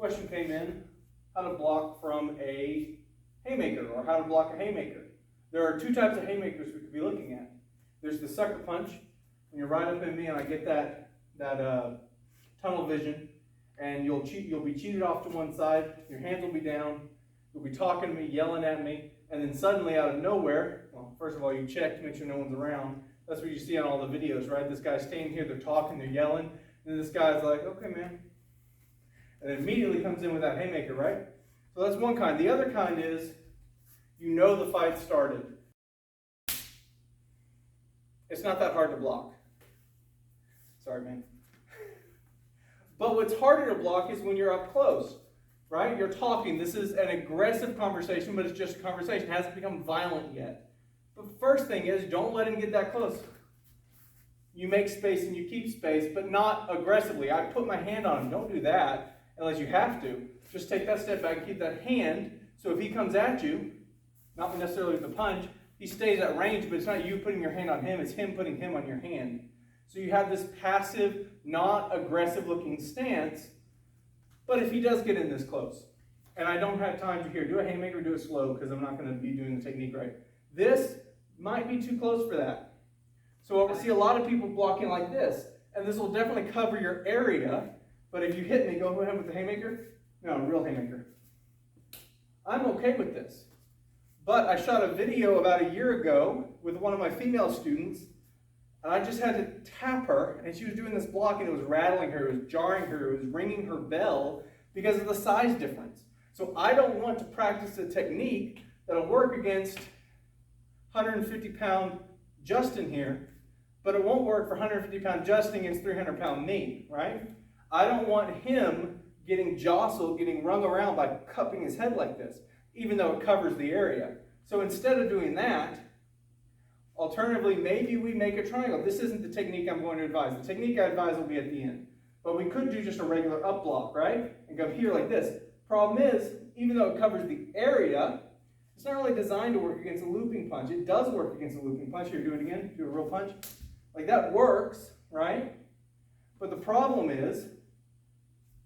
question came in, how to block from a haymaker, or how to block a haymaker. There are two types of haymakers we could be looking at. There's the sucker punch, when you're right up in me and I get that tunnel vision, and you'll be cheated off to one side, your hands will be down, you'll be talking to me, yelling at me, and then suddenly out of nowhere, well, first of all, you check to make sure no one's around. That's what you see on all the videos, right? This guy's standing here, they're talking, they're yelling, and then this guy's like, okay, man. And then immediately comes in with that haymaker, right? So that's one kind. The other kind is, you know the fight started. It's not that hard to block. Sorry, man. But what's harder to block is when you're up close, right? You're talking. This is an aggressive conversation, but it's just a conversation. It hasn't become violent yet. But the first thing is, don't let him get that close. You make space and you keep space, but not aggressively. I put my hand on him. Don't do that unless you have to. Just take that step back and keep that hand. So if he comes at you, not necessarily with a punch, he stays at range, but it's not you putting your hand on him. It's him putting him on your hand. So you have this passive, not aggressive looking stance. But if he does get in this close, and I don't have time to do a haymaker, do it slow, because I'm not going to be doing the technique right. This might be too close for that. So I see a lot of people blocking like this, and this will definitely cover your area, but if you hit me, go ahead with the haymaker. No, real haymaker. I'm okay with this. But I shot a video about a year ago with one of my female students, and I just had to tap her, and she was doing this block, and it was rattling her, it was jarring her, it was ringing her bell because of the size difference. So I don't want to practice a technique that'll work against 150-pound Justin here, but it won't work for 150-pound Justin against 300-pound me, right? I don't want him getting jostled, getting rung around by cupping his head like this, even though it covers the area. So instead of doing that, alternatively, maybe we make a triangle. This isn't the technique I'm going to advise. The technique I advise will be at the end. But we could do just a regular up block, right? And go here like this. Problem is, even though it covers the area, it's not really designed to work against a looping punch. It does work against a looping punch. Here, do it again. Do a real punch. Like that works, right? But the problem is,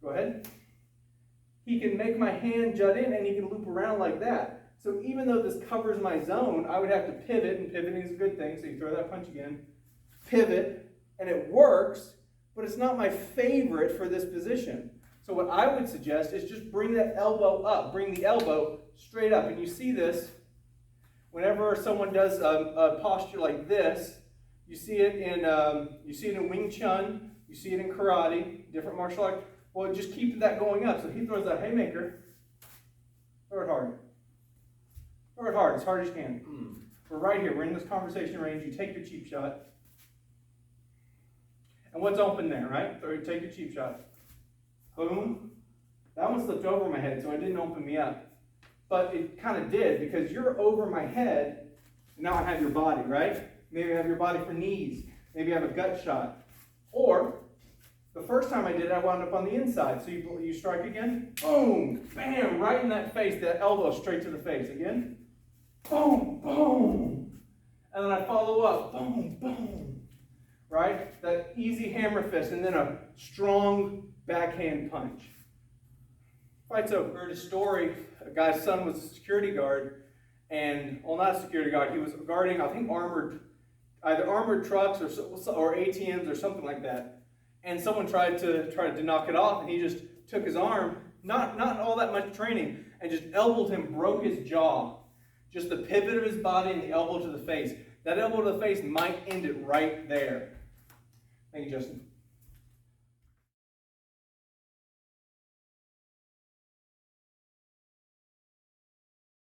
go ahead. He can make my hand jut in and he can loop around like that. So even though this covers my zone, I would have to pivot, and pivoting is a good thing. So you throw that punch again, pivot, and it works, but it's not my favorite for this position. So what I would suggest is just bring that elbow up, bring the elbow straight up. And you see this whenever someone does a posture like this. You see it in Wing Chun, you see it in karate, different martial arts. Well, just keep that going up. So he throws that haymaker. Throw it hard. Throw it hard, as hard as you can. We're right here. We're in this conversation range. You take your cheap shot. And what's open there, right? So you take your cheap shot. Boom. That one slipped over my head, so it didn't open me up. But it kind of did, because you're over my head. And now I have your body, right? Maybe I have your body for knees. Maybe I have a gut shot. Or, the first time I did it, I wound up on the inside. So you strike again. Boom. Bam. Right in that face. That elbow straight to the face. Again. Boom. Boom. And then I follow up. Boom. Boom. Right? That easy hammer fist. And then a strong backhand punch. Fight's over. I heard a story. A guy's son was a security guard. And, well, not a security guard. He was guarding, I think, either armored trucks or ATMs or something like that. And someone tried to knock it off, and he just took his arm, not all that much training, and just elbowed him, broke his jaw. Just the pivot of his body and the elbow to the face. That elbow to the face might end it right there. Thank you, Justin.